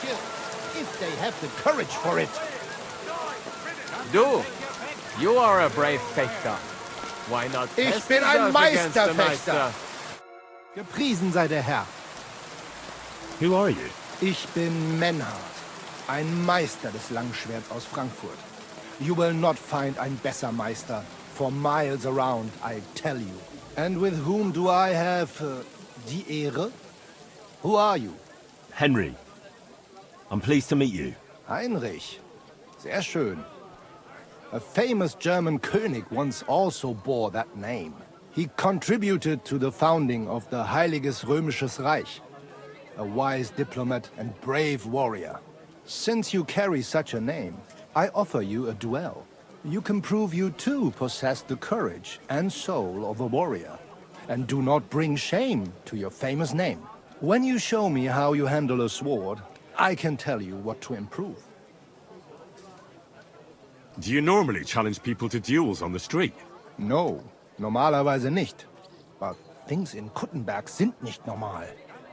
skill, if they have the courage for it. Du, you are a brave Fechter. Why not Ich test bin ein yourself against the Meisterfechter. Meister? Gepriesen sei der Herr. Who are you? Ich bin Menhard, ein Meister des Langschwerts aus Frankfurt. You will not find ein besser Meister for miles around, I tell you. And with whom do I have die Ehre? Who are you? Henry. I'm pleased to meet you. Heinrich. Sehr schön. A famous German König once also bore that name. He contributed to the founding of the Heiliges Römisches Reich. A wise diplomat and brave warrior. Since you carry such a name, I offer you a duel. You can prove you too possess the courage and soul of a warrior. And do not bring shame to your famous name. When you show me how you handle a sword, I can tell you what to improve. Do you normally challenge people to duels on the street? No, normalerweise nicht. But things in Kuttenberg sind nicht normal.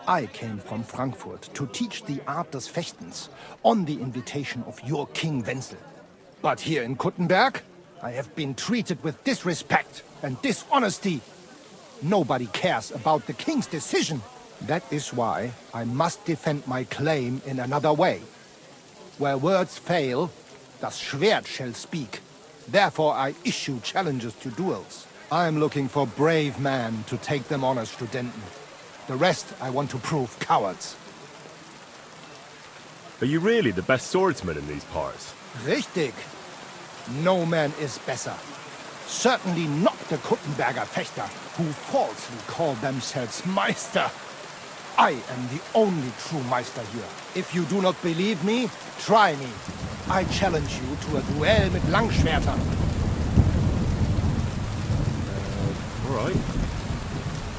I came from Frankfurt to teach the art des Fechtens on the invitation of your King Wenzel. But here in Kuttenberg, I have been treated with disrespect and dishonesty. Nobody cares about the king's decision. That is why I must defend my claim in another way. Where words fail, das Schwert shall speak. Therefore I issue challenges to duels. I am looking for brave men to take them on as Studenten. The rest I want to prove cowards. Are you really the best swordsman in these parts? Richtig. No man is besser. Certainly not the Kuttenberger Fechter, who falsely call themselves Meister. I am the only true Meister here. If you do not believe me, try me. I challenge you to a duel mit Langschwertern. All right.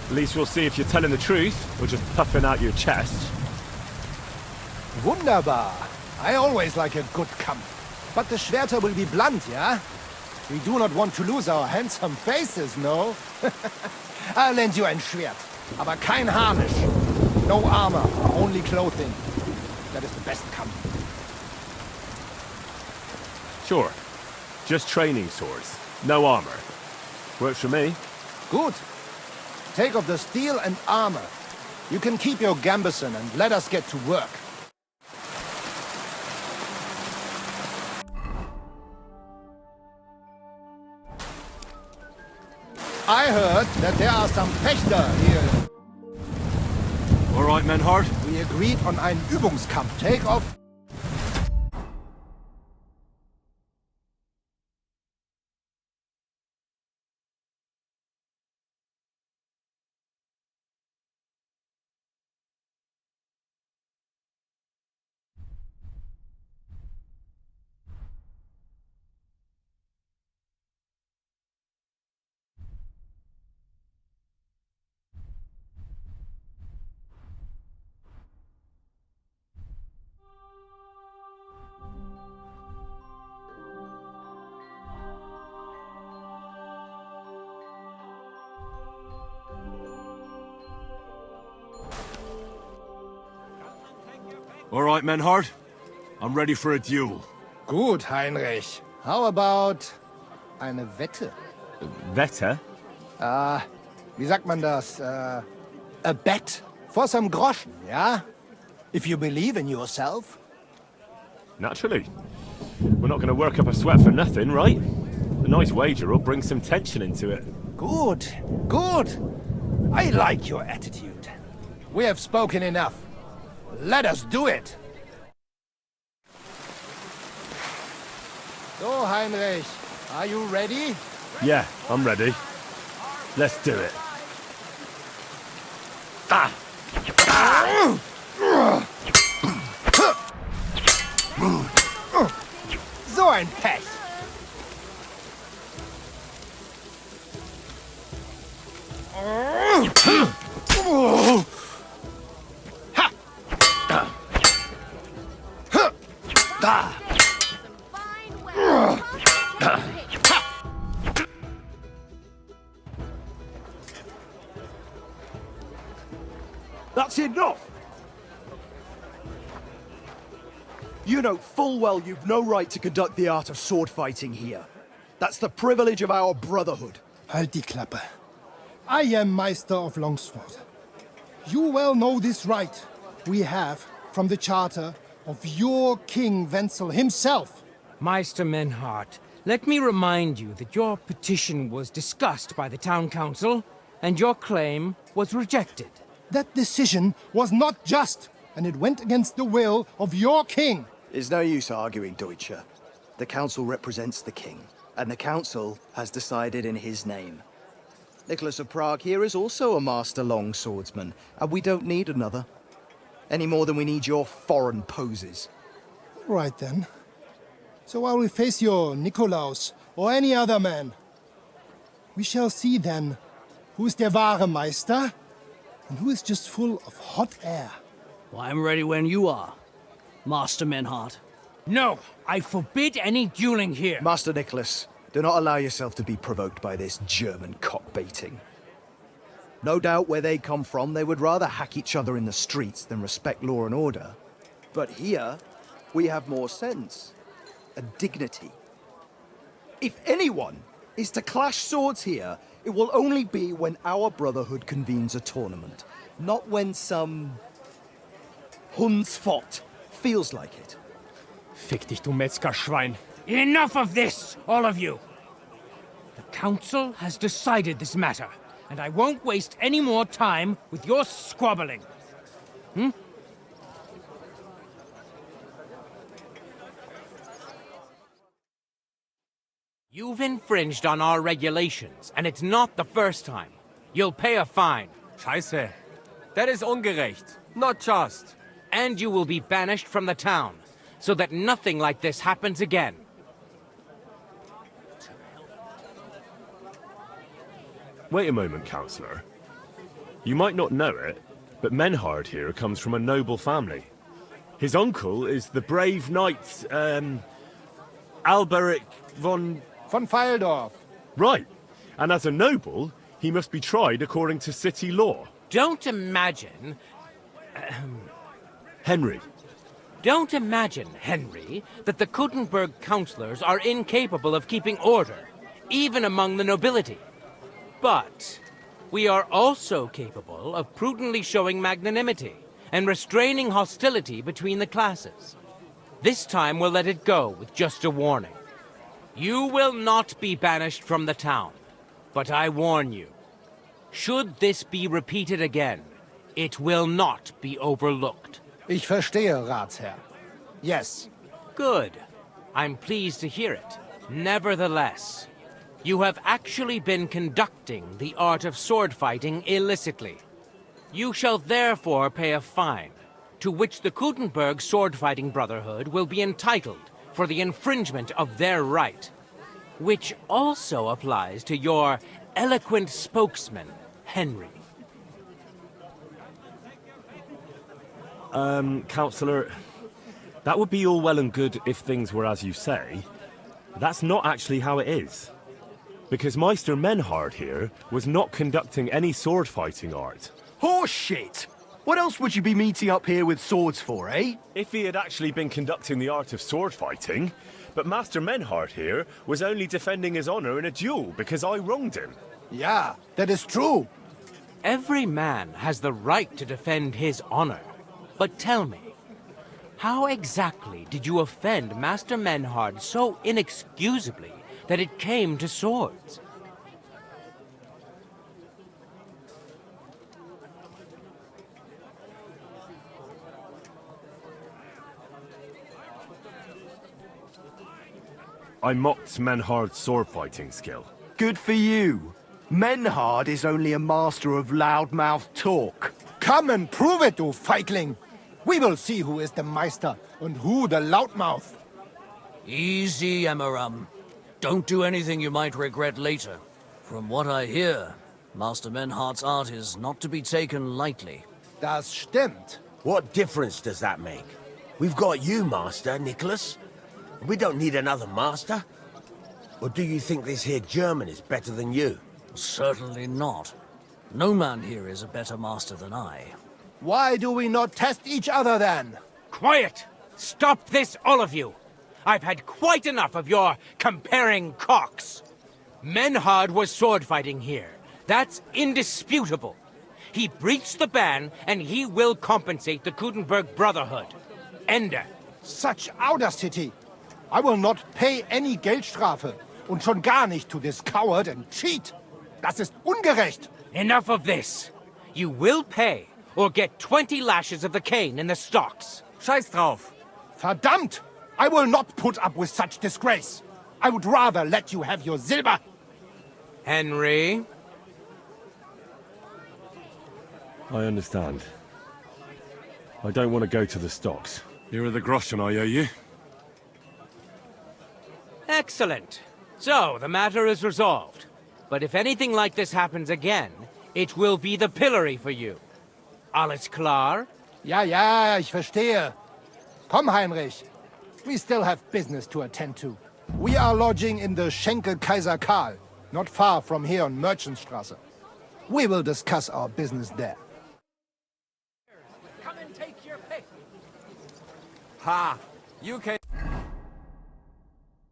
At least we'll see if you're telling the truth, or just puffing out your chest. Wunderbar. I always like a good Kampf. But the Schwerter will be blunt, yeah? We do not want to lose our handsome faces, no? I'll lend you ein Schwert, aber kein Harnisch. No armor, only clothing. That is the best Kampf. Sure. Just training swords. No armor. Works for me. Good. Take off the steel and armor. You can keep your gambeson and let us get to work. I heard that there are some Fechter here. All right, Menhard. We agreed on einen Übungskampf. Take off. All right, Menhard. I'm ready for a duel. Gut, Heinrich. How about eine Wette? Wette? Wie sagt man das? A bet for some groschen, yeah? If you believe in yourself. Naturally. We're not going to work up a sweat for nothing, right? A nice wager will bring some tension into it. Good, good. I like your attitude. We have spoken enough. Let us do it. So, Heinrich, are you ready? Yeah, I'm ready. Let's do it. Ah! So ein Pech. That's enough! You know full well you've no right to conduct the art of sword fighting here. That's the privilege of our brotherhood. Halt die Klappe. I am Meister of Longsword. You well know this right we have from the charter of your King Wenzel himself. Meister Menhart, let me remind you that your petition was discussed by the town council, and your claim was rejected. That decision was not just, and it went against the will of your king. It's no use arguing, Deutscher. The council represents the king, and the council has decided in his name. Nicholas of Prague here is also a master longswordsman, and we don't need another. Any more than we need your foreign poses. All right then. So I will face your Nikolaus or any other man. We shall see then who is der wahre Meister and who is just full of hot air. Well, I'm ready when you are, Master Menhart. No, I forbid any dueling here. Master Nicholas, do not allow yourself to be provoked by this German cock-baiting. No doubt where they come from, they would rather hack each other in the streets than respect law and order. But here, we have more sense and dignity. If anyone is to clash swords here, it will only be when our brotherhood convenes a tournament, not when some Hundsfott feels like it. Fick dich, du Metzgerschwein. Enough of this, all of you! The council has decided this matter, and I won't waste any more time with your squabbling. You've infringed on our regulations, and it's not the first time. You'll pay a fine. Scheiße. That is ungerecht. Not just. And you will be banished from the town, so that nothing like this happens again. Wait a moment, Counselor. You might not know it, but Menhard here comes from a noble family. His uncle is the brave knight, Alberic von Feildorf. Right. And as a noble, he must be tried according to city law. Don't imagine... Henry. Don't imagine, Henry, that the Kuttenberg councillors are incapable of keeping order, even among the nobility. But we are also capable of prudently showing magnanimity and restraining hostility between the classes. This time we'll let it go with just a warning. You will not be banished from the town, but I warn you, should this be repeated again, it will not be overlooked. Ich verstehe, Ratsherr. Yes. Good. I'm pleased to hear it. Nevertheless, you have actually been conducting the art of sword fighting illicitly. You shall therefore pay a fine, to which the Kuttenberg Sword Fighting Brotherhood will be entitled for the infringement of their right, which also applies to your eloquent spokesman, Henry. Counselor, that would be all well and good if things were as you say. That's not actually how it is. Because Meister Menhard here was not conducting any sword fighting art. Horseshit! What else would you be meeting up here with swords for, eh? If he had actually been conducting the art of sword fighting, but Master Menhard here was only defending his honor in a duel because I wronged him. Yeah, that is true. Every man has the right to defend his honor. But tell me, how exactly did you offend Master Menhard so inexcusably that it came to swords? I mocked Menhard's sword fighting skill. Good for you. Menhard is only a master of loudmouth talk. Come and prove it, du Feigling. We will see who is the Meister and who the loudmouth. Easy, Emmeram. Don't do anything you might regret later. From what I hear, Master Menhard's art is not to be taken lightly. Das stimmt. What difference does that make? We've got you, Master, Nicholas. We don't need another master. Or do you think this here German is better than you? Certainly not. No man here is a better master than I. Why do we not test each other then? Quiet! Stop this, all of you! I've had quite enough of your comparing cocks. Menhard was sword fighting here. That's indisputable. He breached the ban, and he will compensate the Kudenberg Brotherhood. Ende. Such audacity! I will not pay any Geldstrafe. Und schon gar nicht to this coward and cheat. Das ist ungerecht. Enough of this. You will pay, or get 20 lashes of the cane in the stocks. Scheiß drauf. Verdammt! I will not put up with such disgrace. I would rather let you have your silber. Henry? I understand. I don't want to go to the stocks. Here are the groschen I owe you. Excellent. So, the matter is resolved. But if anything like this happens again, it will be the pillory for you. Alles klar? Ja, ja, ich verstehe. Komm, Heinrich. We still have business to attend to. We are lodging in the Schenkel Kaiser Karl, not far from here on Merchantstraße. We will discuss our business there. Come and take your pick. Ha! You came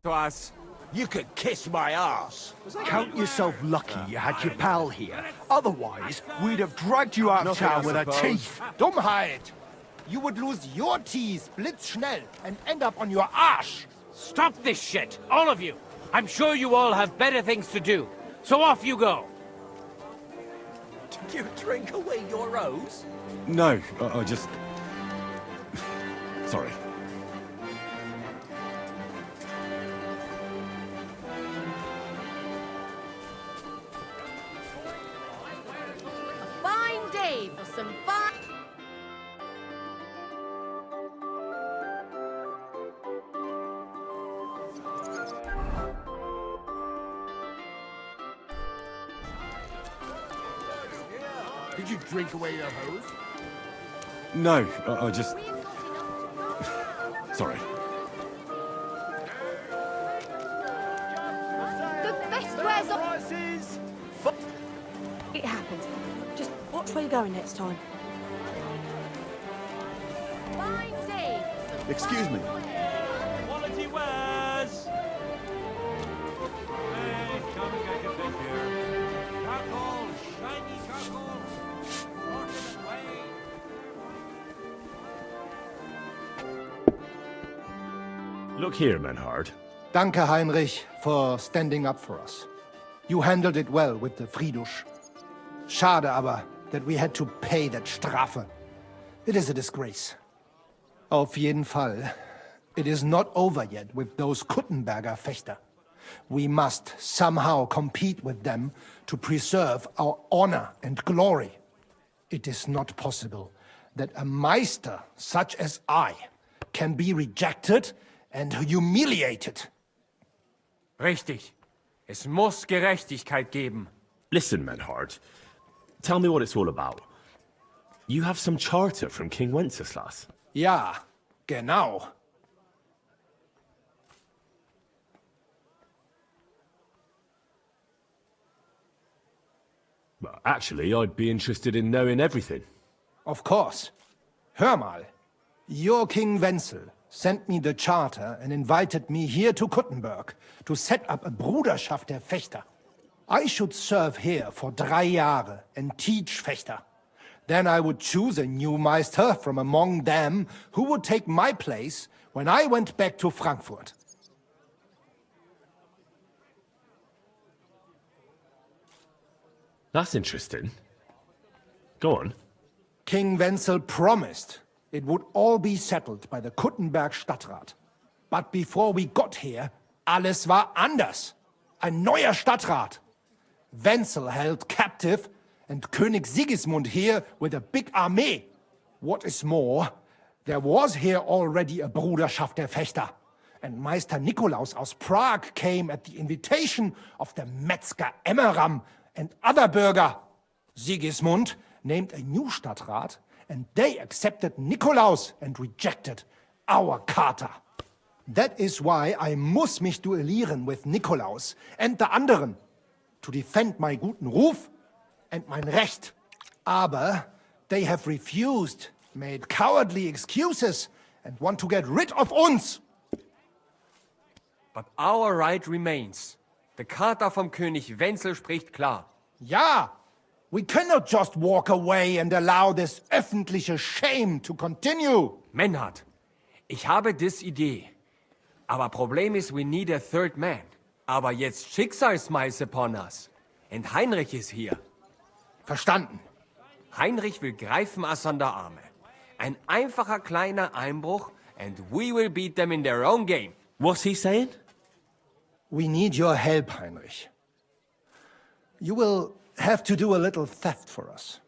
to us. You could kiss my ass. Count yourself lucky you had your pal here. Otherwise, we'd have dragged you out of Nothing, town I with our suppose. teeth. Dummheit! You would lose your teeth blitzschnell and end up on your Arsch. Stop this shit, all of you. I'm sure you all have better things to do. So off you go. Did you drink away your rose? No, I just... Sorry. Fine day for some fun. Did you drink away your hose? No, I just... Sorry. The best wears off. It happens. Just watch where you're going next time. Fine day for some Excuse fun. me. Quality wares! Hey, come and get your fish here. Charcoal, shiny charcoal. Sort it away. Look here, Menhard. Danke, Heinrich, for standing up for us. You handled it well with the Friedusch. Schade aber, that we had to pay that Strafe. It is a disgrace. Auf jeden Fall, it is not over yet with those Kuttenberger Fechter. We must somehow compete with them to preserve our honor and glory. It is not possible that a Meister such as I can be rejected and humiliated. Richtig. Es muss Gerechtigkeit geben. Listen, Menhard. Tell me what it's all about. You have some charter from King Wenceslas. Ja, genau. Well, actually, I'd be interested in knowing everything. Of course. Hör mal. Your King Wenzel sent me the charter and invited me here to Kuttenberg to set up a Bruderschaft der Fechter. I should serve here for 3 Jahre and teach Fechter. Then I would choose a new Meister from among them who would take my place when I went back to Frankfurt. That's interesting. Go on. King Wenzel promised it would all be settled by the Kuttenberg Stadtrat. But before we got here, alles war anders. Ein neuer Stadtrat. Wenzel held captive and König Sigismund here with a big army. What is more, there was here already a Bruderschaft der Fechter. And Meister Nikolaus aus Prague came at the invitation of the Metzger Emmeram and other Bürger. Sigismund named a new Stadtrat, and they accepted Nikolaus and rejected our Charter. That is why I muss mich duellieren with Nikolaus and the anderen, to defend my guten Ruf and mein Recht. Aber they have refused, made cowardly excuses, and want to get rid of uns. But our right remains. The Charta vom König Wenzel spricht klar. Ja, we cannot just walk away and allow this öffentliche shame to continue. Menhard, ich habe dis Idee. Aber Problem ist, we need a third man. Aber jetzt Schicksalsschmeiß upon us. Und Heinrich ist hier. Verstanden. Heinrich will greifen us an der Arme. Ein einfacher kleiner Einbruch and we will beat them in their own game. What's he saying? We need your help, Heinrich. You will have to do a little theft for us.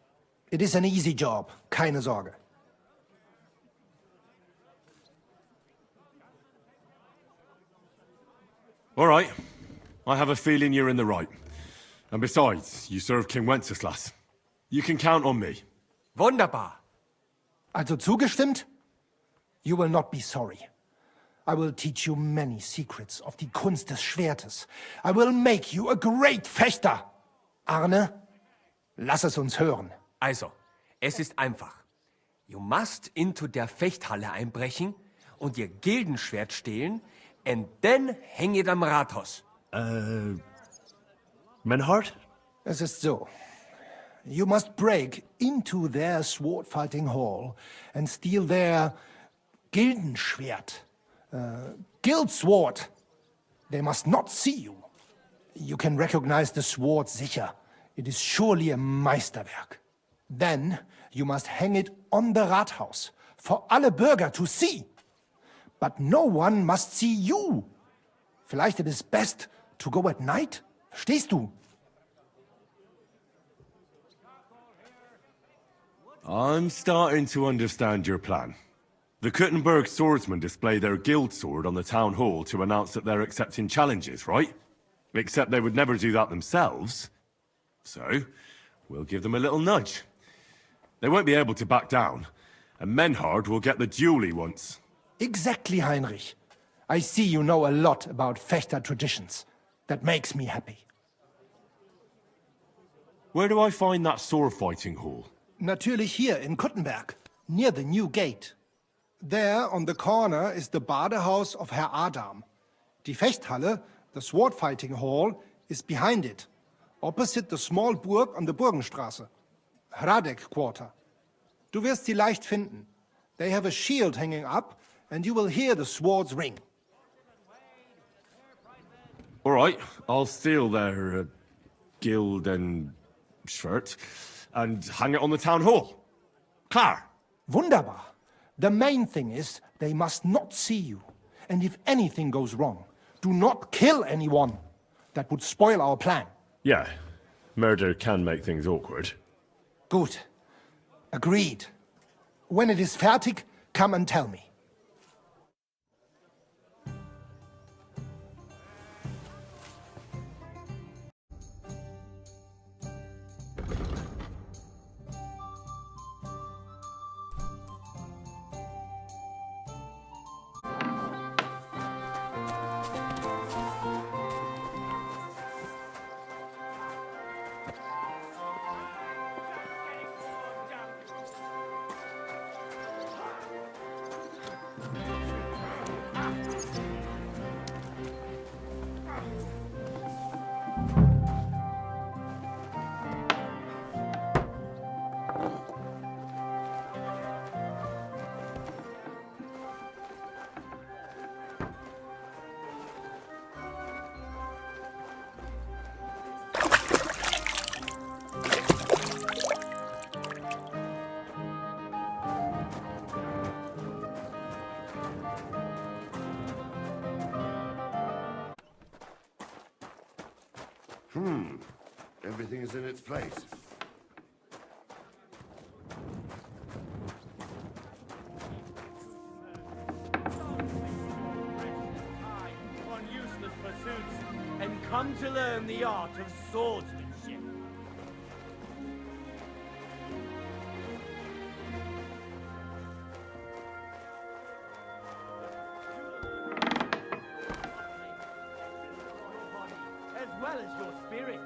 It is an easy job, keine Sorge. All right. I have a feeling you're in the right. And besides, you serve King Wenceslas. You can count on me. Wunderbar. Also zugestimmt? You will not be sorry. I will teach you many secrets of die Kunst des Schwertes. I will make you a great Fechter. Arne, lass es uns hören. Also, es ist einfach. You must into der Fechthalle einbrechen und ihr Gildenschwert stehlen and then hang it am Rathaus. Menhard? Es ist so. You must break into their sword fighting hall and steal their Gildenschwert. Guild sword. They must not see you. You can recognize the sword sicher. It is surely a Meisterwerk. Then you must hang it on the Rathaus for alle Bürger to see. But no one must see you. Vielleicht it is best to go at night? Verstehst du? I'm starting to understand your plan. The Kuttenberg swordsmen display their guild sword on the town hall to announce that they're accepting challenges, right? Except they would never do that themselves. So, we'll give them a little nudge. They won't be able to back down, and Menhard will get the duel he wants. Exactly, Heinrich. I see you know a lot about Fechter traditions. That makes me happy. Where do I find that sword fighting hall? Natürlich hier in Kuttenberg, near the new gate. There, on the corner, is the Badehaus of Herr Adam. Die Fechthalle, the sword fighting hall, is behind it, opposite the small Burg on the Burgenstraße. Hradek Quarter. Du wirst sie leicht finden. They have a shield hanging up, and you will hear the swords ring. All right, I'll steal their guild and shirt and hang it on the town hall. Klar. Wunderbar. The main thing is they must not see you. And if anything goes wrong, do not kill anyone. That would spoil our plan. Yeah, murder can make things awkward. Gut. Agreed. When it is fertig, come and tell me. Everything is in its place. On useless pursuits and come to learn the art of swordsmanship. As well as your spirit.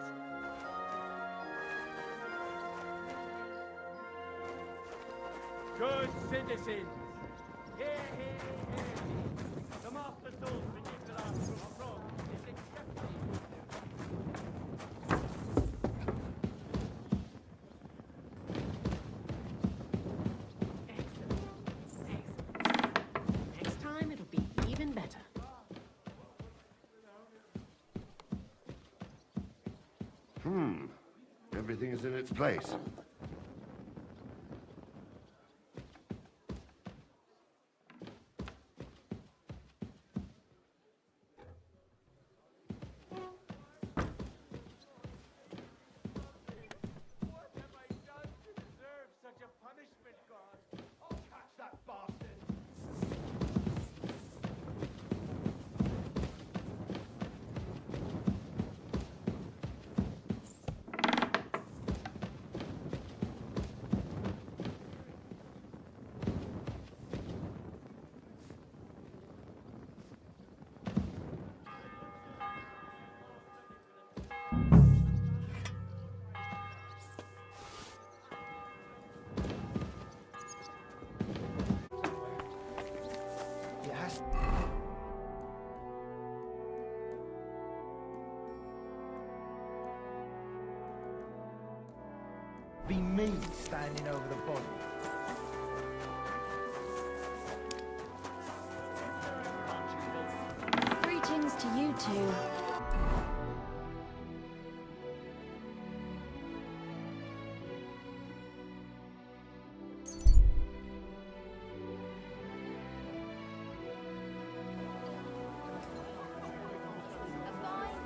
Good citizens, hear, hear. everything is in its place. Be me standing over the body. Greetings to you two.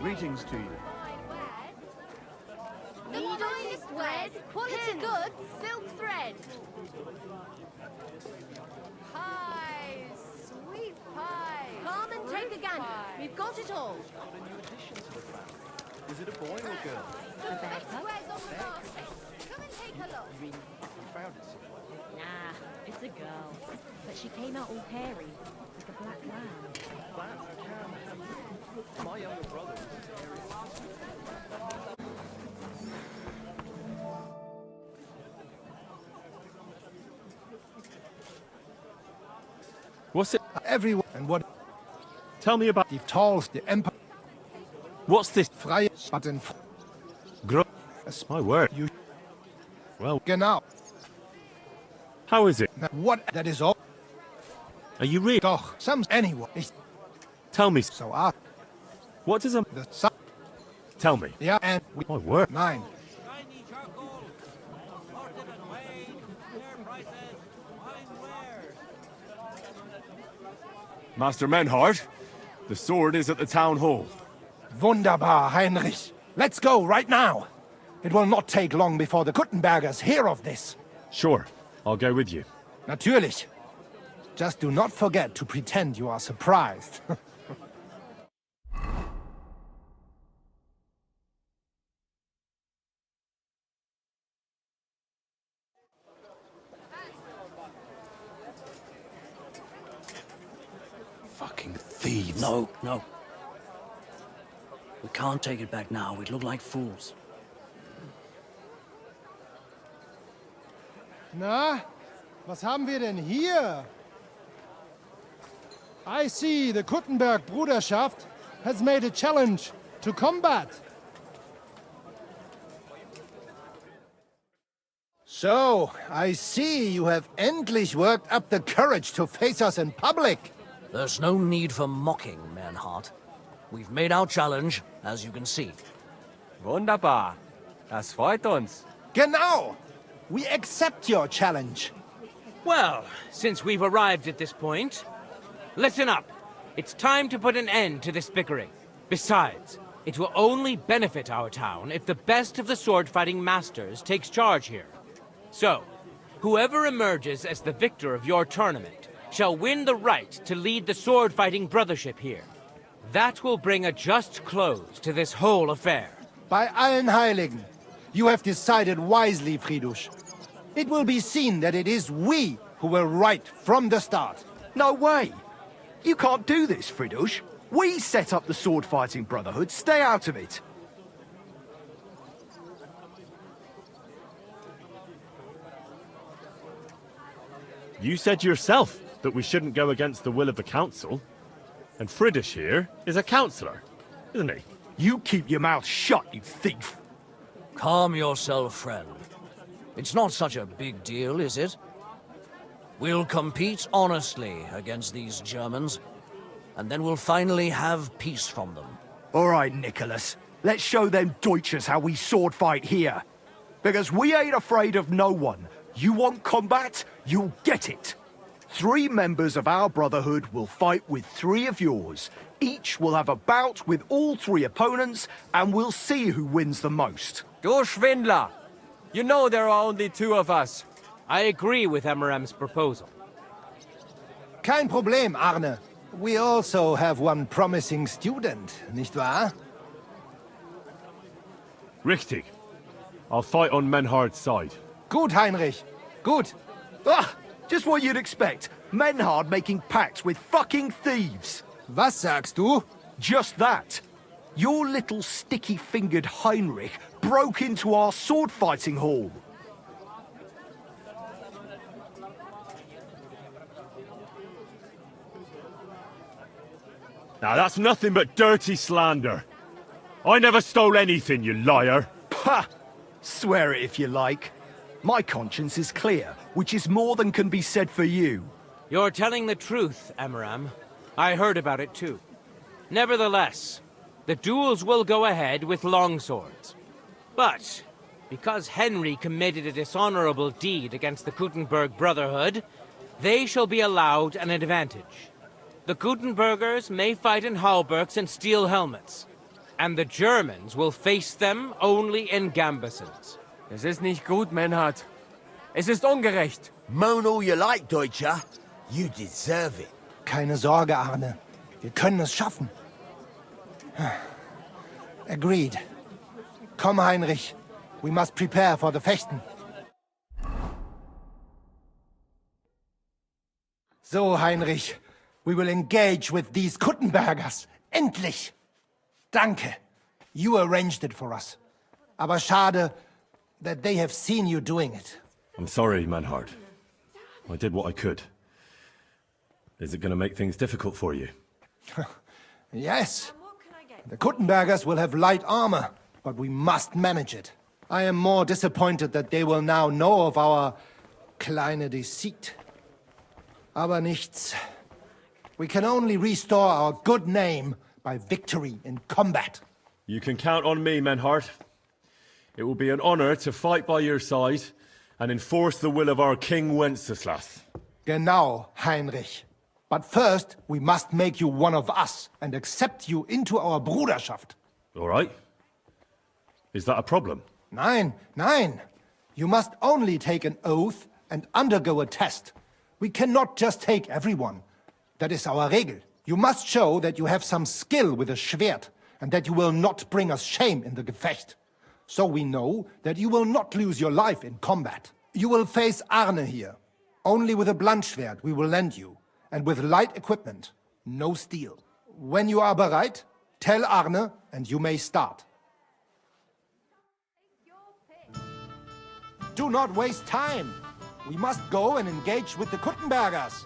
Greetings to you. The finest thread, quality goods, silk thread. Pies, sweet pies. Come and take a gander. We've got it all. Is it a boy or girl? The best squares on the market. Come and take a look. You mean you found it somewhere? Nah, it's a girl. But she came out all hairy, like a black lamb. That can happen. My younger brother was hairy. What's it? Everyone. And what? Tell me about The Talls, the Empire. what's this? Freie Button. Gro My word. You. Well, Genau. how is it? What? That is all. Are you real? Doch. Some anyone. Ich, Tell me. so What does a the sun. tell me? Yeah, and we. My word. Nine. Shiny charcoal, sorted and weighed, fair prices, fine wares. Master Menhart, the sword is at the town hall. Wunderbar, Heinrich. Let's go right now. It will not take long before the Kuttenbergers hear of this. Sure, I'll go with you. Natürlich. Just do not forget to pretend you are surprised. Fucking thieves. No, no. We can't take it back now. We'd look like fools. Na, was haben wir denn hier? I see the Kuttenberg Bruderschaft has made a challenge to combat. So, I see you have endlich worked up the courage to face us in public. There's no need for mocking, Menhart. We've made our challenge, as you can see. Wunderbar. Das freut uns. Genau. We accept your challenge. Well, since we've arrived at this point, listen up. It's time to put an end to this bickering. Besides, it will only benefit our town if the best of the sword-fighting masters takes charge here. So, whoever emerges as the victor of your tournament shall win the right to lead the sword-fighting brothership here. That will bring a just close to this whole affair. Bei allen Heiligen, you have decided wisely, Friedrich. It will be seen that it is we who were right from the start. No way! You can't do this, Fridush. We set up the sword-fighting brotherhood. Stay out of it. You said yourself that we shouldn't go against the will of the council. And Friedrich here is a councillor, isn't he? You keep your mouth shut, you thief! Calm yourself, friend. It's not such a big deal, is it? We'll compete honestly against these Germans, and then we'll finally have peace from them. All right, Nicholas. Let's show them Deutschers how we sword fight here. Because we ain't afraid of no one. You want combat? You'll get it. 3 members of our brotherhood will fight with 3 of yours. Each will have a bout with all 3 opponents, and we'll see who wins the most. Du Schwindler! You know there are only 2 of us. I agree with Emeram's proposal. Kein Problem, Arne. We also have one promising student, nicht wahr? Richtig. I'll fight on Menhard's side. Gut, Heinrich. Gut. Ah, just what you'd expect. Menhard making pacts with fucking thieves. Was sagst du? Just that. Your little sticky-fingered Heinrich broke into our sword-fighting hall. Now that's nothing but dirty slander. I never stole anything, you liar. Pah! Swear it if you like. My conscience is clear, which is more than can be said for you. You're telling the truth, Emeram. I heard about it too. Nevertheless, the duels will go ahead with longswords. But, because Henry committed a dishonorable deed against the Gutenberg Brotherhood, they shall be allowed an advantage. The Gutenbergers may fight in halberds and steel helmets, and the Germans will face them only in gambesons. Es ist nicht gut, Menhard. Es ist ungerecht. Moan all you like, Deutscher. You deserve it. Keine Sorge, Arne. Wir können es schaffen. Agreed. Komm, Heinrich. We must prepare for the Fechten. So, Heinrich. We will engage with these Kuttenbergers. Endlich! Danke. You arranged it for us. Aber schade that they have seen you doing it. I'm sorry, Menhard. I did what I could. Is it going to make things difficult for you? Yes. The Kuttenbergers will have light armor, but we must manage it. I am more disappointed that they will now know of our kleine Deceit. Aber nichts. We can only restore our good name by victory in combat. You can count on me, Menhard. It will be an honor to fight by your side and enforce the will of our King Wenceslas. Genau, Heinrich. But first, we must make you one of us and accept you into our Bruderschaft. All right. Is that a problem? Nein, nein. You must only take an oath and undergo a test. We cannot just take everyone. That is our Regel. You must show that you have some skill with a Schwert and that you will not bring us shame in the Gefecht. So we know that you will not lose your life in combat. You will face Arne here. Only with a Bluntschwert we will lend you, and with light equipment, no steel. When you are bereit, tell Arne and you may start. Do not waste time. We must go and engage with the Kuttenbergers.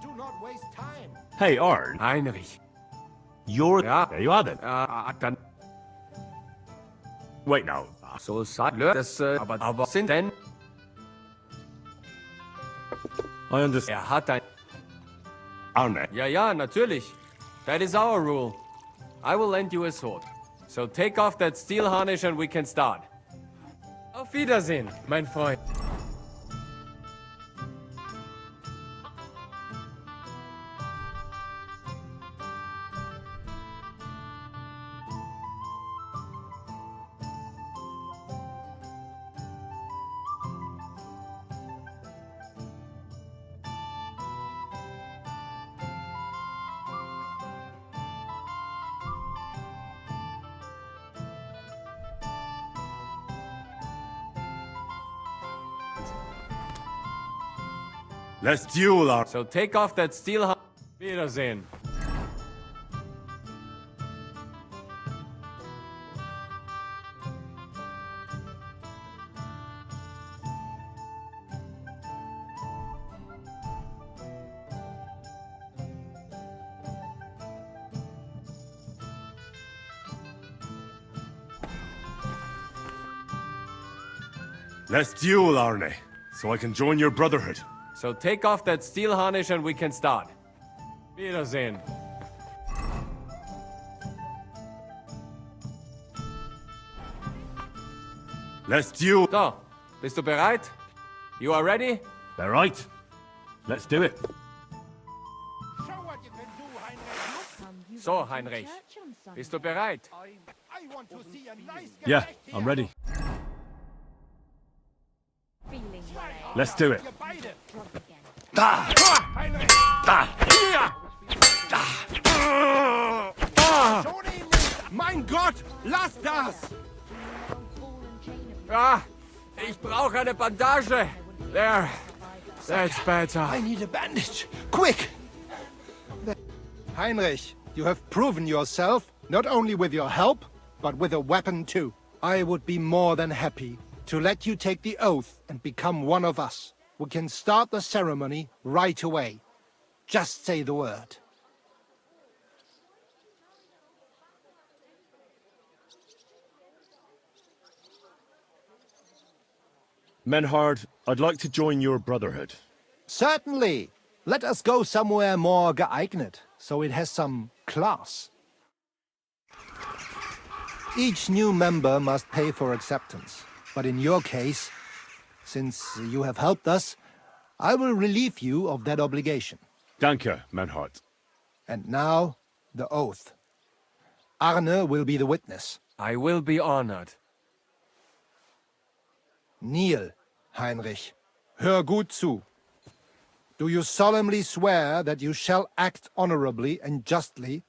Do not waste time. Hey, Arn. Heinrich. You're... Ja. There you are then. Dann... Wait now. So sein. Das, aber sind denn... I understand. Hat ein... Arne. Ja, natürlich. That is our rule. I will lend you a sword. So take off that steel harness and we can start. Auf Wiedersehen, mein Freund. Let's duel, Arn. So take off that steel harness. Wiedersehen. Let's duel, Arne, so I can join your brotherhood. So take off that steel harness and we can start. Wiedersehen. Let's duel. So, bist du bereit? You are ready? All right. Let's do it. Show what you can do, Heinrich. So, Heinrich, bist du bereit? I want to see a nice Yeah, Gefecht I'm here. ready. Feeling well. Let's do it. Ihr beide. Drop again. Heinrich. Schon ihn nicht. Mein Gott, lass das! Ah, ich brauche eine Bandage. There. That's better. I need a bandage. Quick! Heinrich, you have proven yourself, not only with your help, but with a weapon too. I would be more than happy to let you take the oath and become one of us. We can start the ceremony right away. Just say the word. Menhard, I'd like to join your brotherhood. Certainly. Let us go somewhere more geeignet, so it has some class. Each new member must pay for acceptance. But in your case, since you have helped us, I will relieve you of that obligation. Danke, Menhard. And now, the oath. Arne will be the witness. I will be honored. Kneel, Heinrich. Hör gut zu. Do you solemnly swear that you shall act honorably and justly,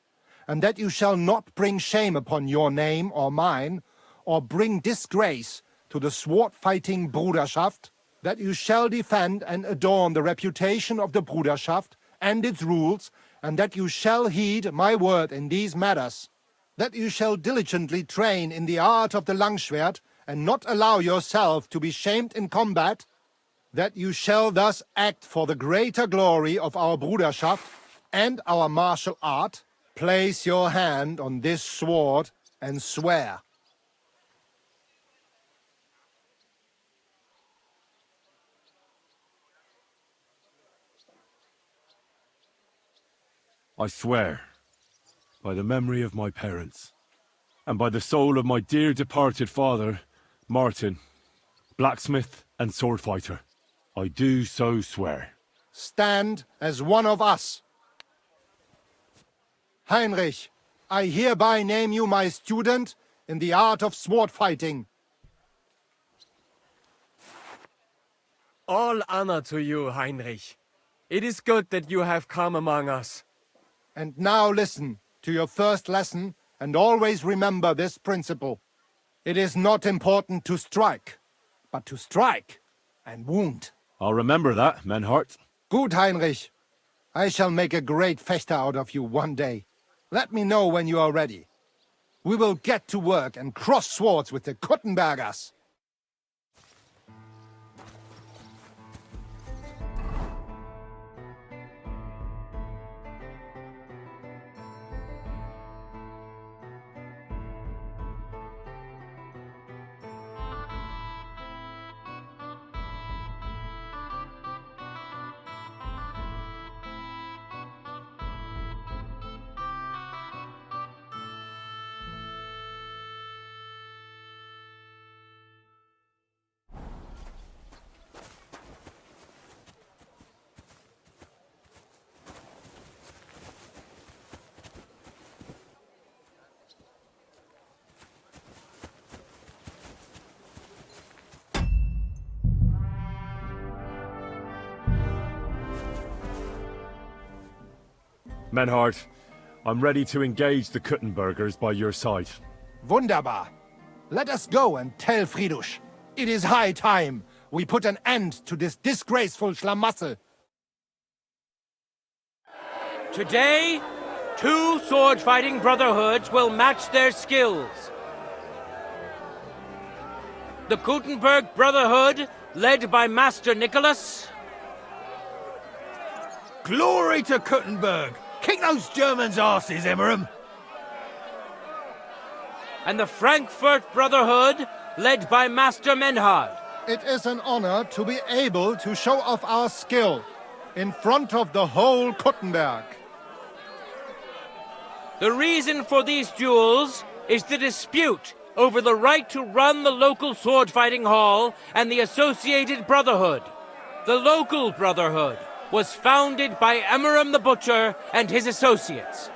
and that you shall not bring shame upon your name or mine, or bring disgrace to the sword-fighting Bruderschaft, that you shall defend and adorn the reputation of the Bruderschaft and its rules, and that you shall heed my word in these matters, that you shall diligently train in the art of the Langschwert, and not allow yourself to be shamed in combat, that you shall thus act for the greater glory of our Bruderschaft and our martial art. Place your hand on this sword and swear. I swear, by the memory of my parents, and by the soul of my dear departed father, Martin, blacksmith and sword fighter, I do so swear. Stand as one of us. Heinrich, I hereby name you my student in the art of sword fighting. All honor to you, Heinrich. It is good that you have come among us. And now listen to your first lesson and always remember this principle. It is not important to strike, but to strike and wound. I'll remember that, Menhard. Gut, Heinrich. I shall make a great fechter out of you one day. Let me know when you are ready. We will get to work and cross swords with the Kuttenbergers. Menhard, I'm ready to engage the Kuttenbergers by your side. Wunderbar. Let us go and tell Fridusch. It is high time we put an end to this disgraceful schlamassel. Today, two sword-fighting brotherhoods will match their skills. The Kuttenberg Brotherhood, led by Master Nicholas. Glory to Kuttenberg! Kick those Germans' asses, Emmeram! And the Frankfurt Brotherhood, led by Master Menhard. It is an honor to be able to show off our skill in front of the whole Kuttenberg. The reason for these duels is the dispute over the right to run the local sword fighting hall and the associated brotherhood. The local brotherhood was founded by Emmeram the Butcher and his associates.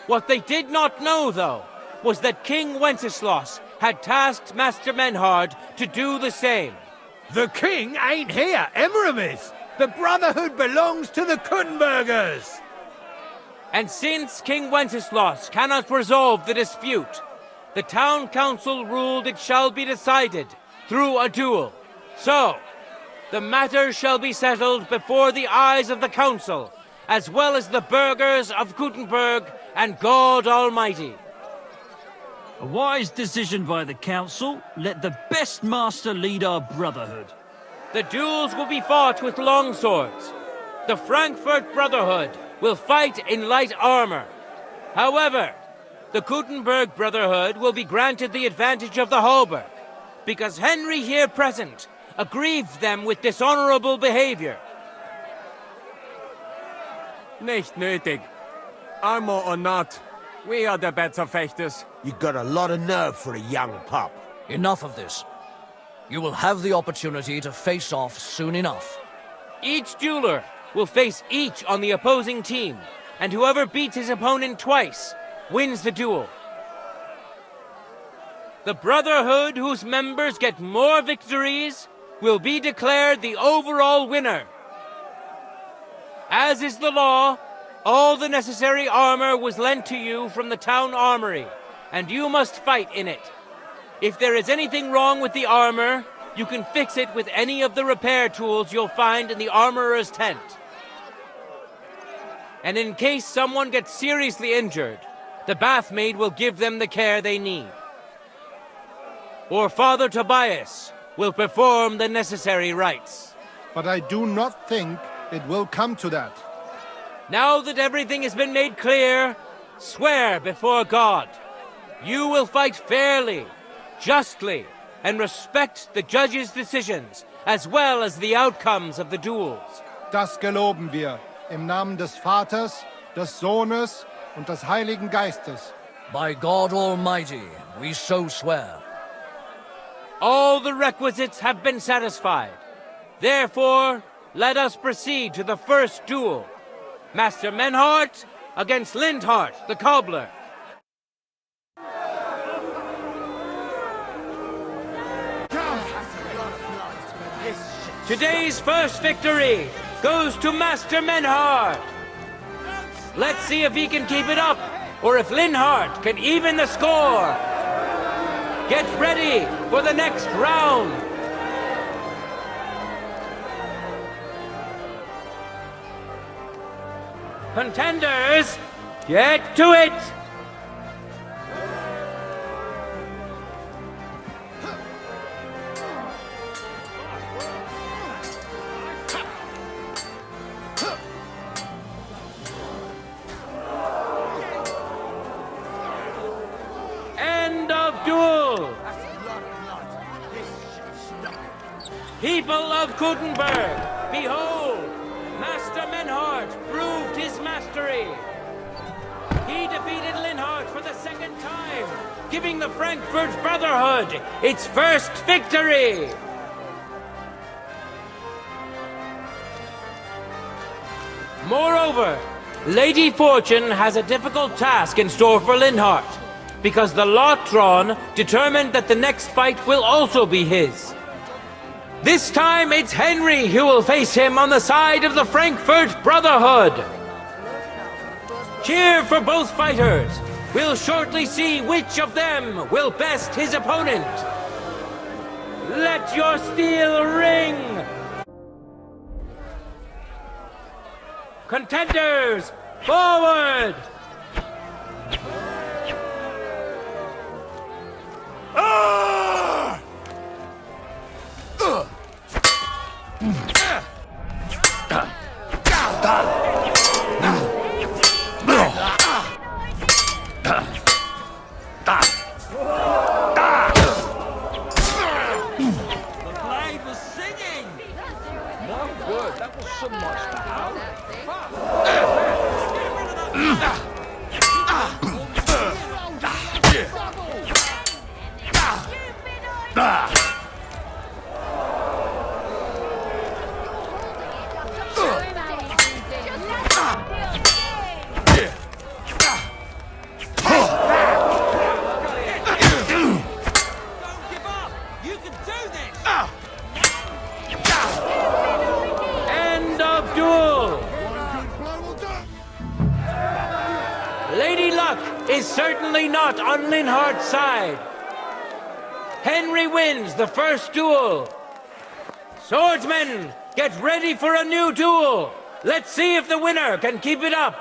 What they did not know, though, was that King Wenceslas had tasked Master Menhard to do the same. The king ain't here, Emmeram is. The brotherhood belongs to the Kuttenbergers. And since King Wenceslas cannot resolve the dispute, the town council ruled it shall be decided through a duel. So, the matter shall be settled before the eyes of the council, as well as the burghers of Gutenberg and God Almighty. A wise decision by the council. Let the best master lead our brotherhood. The duels will be fought with long swords. The Frankfurt Brotherhood will fight in light armor. However, the Gutenberg Brotherhood will be granted the advantage of the halberd, because Henry here present aggrieved them with dishonorable behavior. Nicht nötig. Armor or not, we are the better fechters. You got a lot of nerve for a young pup. Enough of this. You will have the opportunity to face off soon enough. Each dueler will face each on the opposing team, and whoever beats his opponent twice wins the duel. The Brotherhood whose members get more victories will be declared the overall winner. As is the law, all the necessary armor was lent to you from the town armory, and you must fight in it. If there is anything wrong with the armor, you can fix it with any of the repair tools you'll find in the armorer's tent. And in case someone gets seriously injured, the bathmaid will give them the care they need. Or Father Tobias will perform the necessary rites. But I do not think it will come to that. Now that everything has been made clear, swear before God. You will fight fairly, justly, and respect the judge's decisions, as well as the outcomes of the duels. Das geloben wir, im Namen des Vaters, des Sohnes und des Heiligen Geistes. By God Almighty, we so swear. All the requisites have been satisfied. Therefore, let us proceed to the first duel. Master Menhart against Lindhart, the cobbler. Today's first victory goes to Master Menhart. Let's see if he can keep it up, or if Lindhart can even the score. Get ready for the next round. Contenders, get to it! End of duel! People of Gutenberg, behold! Master Menhart proved his mastery. He defeated Lindhart for the second time, giving the Frankfurt Brotherhood its first victory. Moreover, Lady Fortune has a difficult task in store for Lindhart, because the lot drawn determined that the next fight will also be his. This time, it's Henry who will face him on the side of the Frankfurt Brotherhood. Cheer for both fighters. We'll shortly see which of them will best his opponent. Let your steel ring. Contenders, forward! End of duel! Lady Luck is certainly not on Linhardt's side. Henry wins the first duel. Swordsmen, get ready for a new duel. Let's see if the winner can keep it up.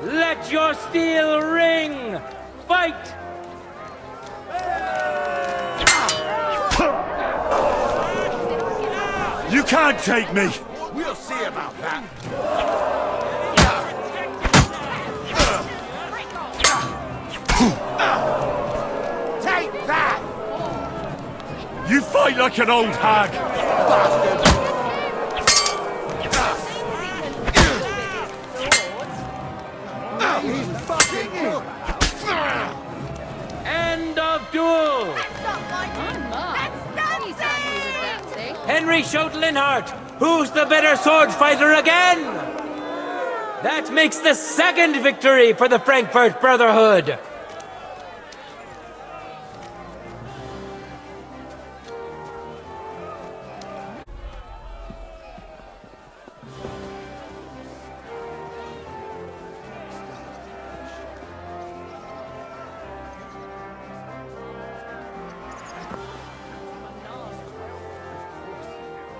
Let your steel ring. Fight! You can't take me! We'll see about that. Take that! You fight like an old hag! End of duel! Henry showed Linhardt who's the better sword fighter again! That makes the second victory for the Frankfurt Brotherhood!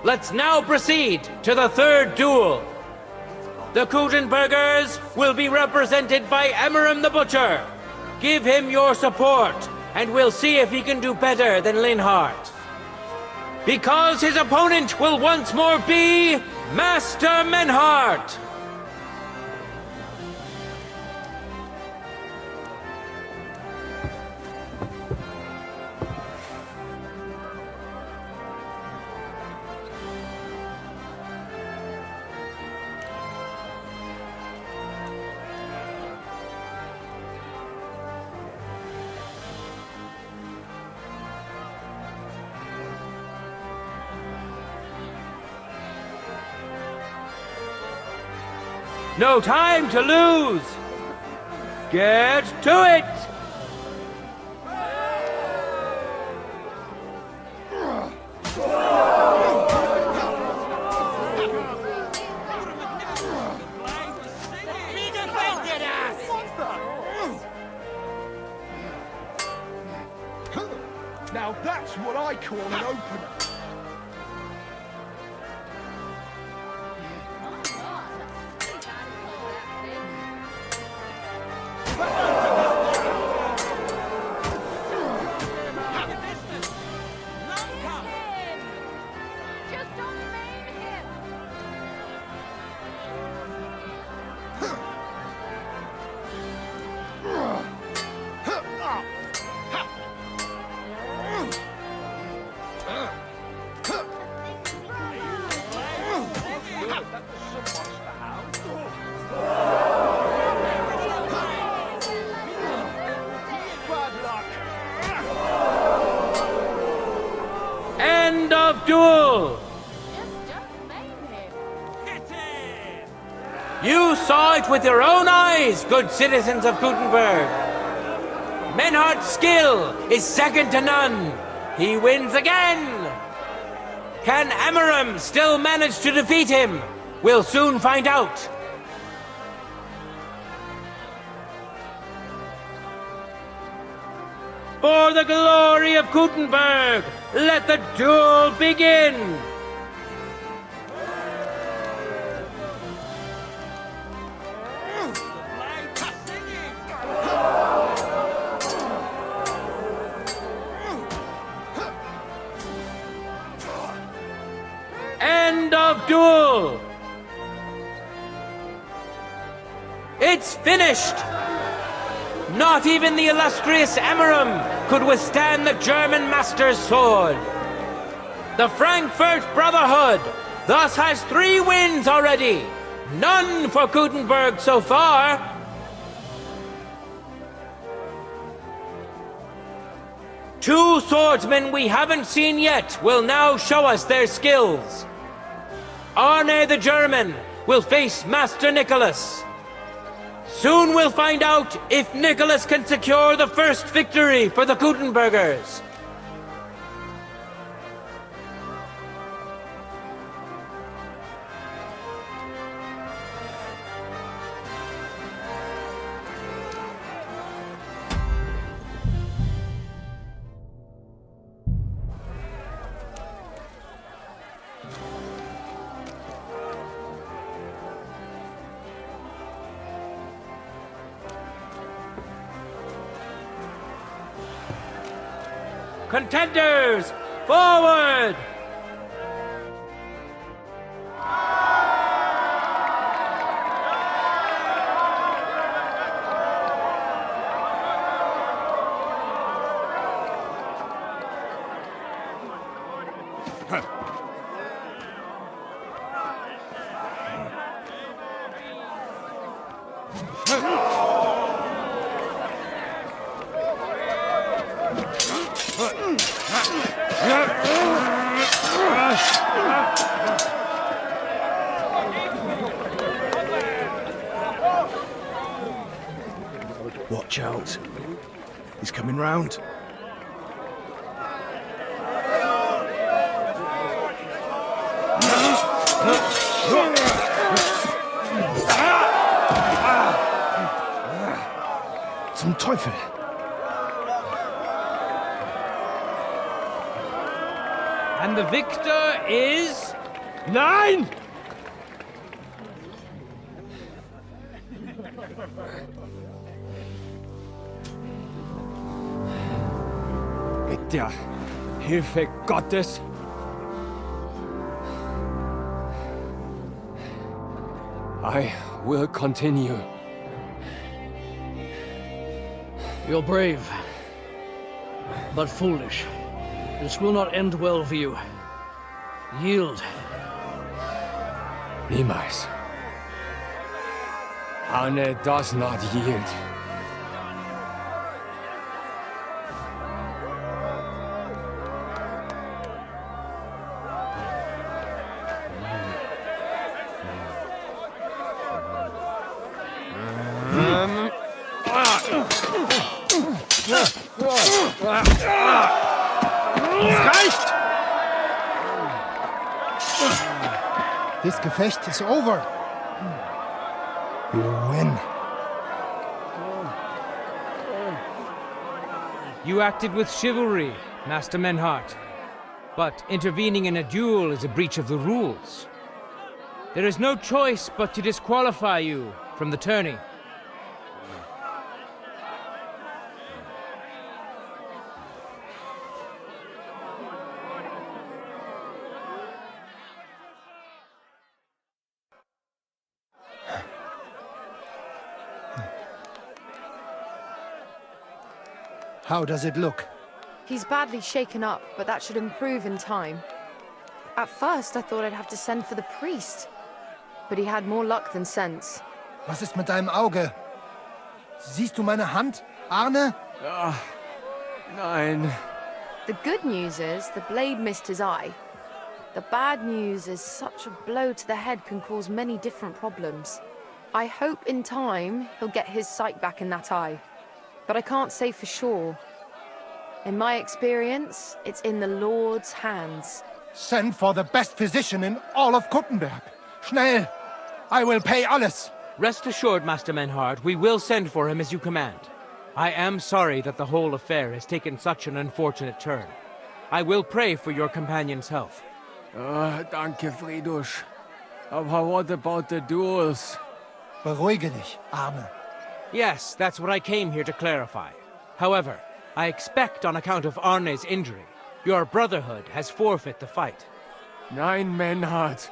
Let's now proceed to the third duel. The Kuttenbergers will be represented by Emmeram the Butcher. Give him your support, and we'll see if he can do better than Linhardt. Because his opponent will once more be Master Menhardt. No time to lose! Get to it! Now that's what I call an opener. End of duel! You saw it with your own eyes, good citizens of Kuttenberg. Menhardt's skill is second to none. He wins again. Can Emmeram still manage to defeat him? We'll soon find out. For the glory of Kuttenberg, let the duel begin! End of duel! It's finished! Not even the illustrious Emmeram could withstand the German master's sword. The Frankfurt Brotherhood thus has 3 wins already. None for Kuttenberg so far. 2 swordsmen we haven't seen yet will now show us their skills. Arne the German will face Master Nicholas. Soon we'll find out if Nicholas can secure the first victory for the Gutenbergers. Contenders, forward! Watch out. He's coming round. Zum Teufel! And the victor is... Nein! Mit der Hilfe Gottes I will continue. You're brave, but foolish. This will not end well for you. Yield. Niemals. Arne does not yield. This Gefecht is over. You win. You acted with chivalry, Master Menhart. But intervening in a duel is a breach of the rules. There is no choice but to disqualify you from the tourney. How does it look? He's badly shaken up, but that should improve in time. At first, I thought I'd have to send for the priest. But he had more luck than sense. Was ist mit deinem Auge? Siehst du meine Hand, Arne? Nein. The good news is the blade missed his eye. The bad news is such a blow to the head can cause many different problems. I hope in time he'll get his sight back in that eye. But I can't say for sure. In my experience, it's in the Lord's hands. Send for the best physician in all of Kuttenberg. Schnell! I will pay alles. Rest assured, Master Menhart, we will send for him as you command. I am sorry that the whole affair has taken such an unfortunate turn. I will pray for your companion's health. Danke, Friedrich. Aber what about the duels? Beruhige dich, Arne. Yes, that's what I came here to clarify. However, I expect on account of Arne's injury, your brotherhood has forfeit the fight. Nein, Menhart.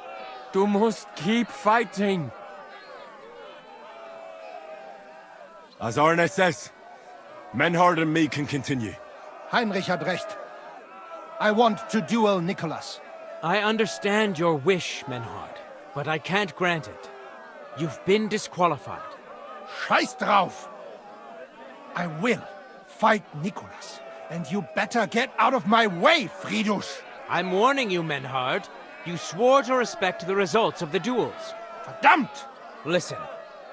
Du musst keep fighting. As Arne says, Menhart and me can continue. Heinrich hat recht. I want to duel Nicholas. I understand your wish, Menhart, but I can't grant it. You've been disqualified. Scheiß drauf! I will fight Nicholas. And you better get out of my way, Friedrich! I'm warning you, Menhard. You swore to respect the results of the duels. Verdammt! Listen,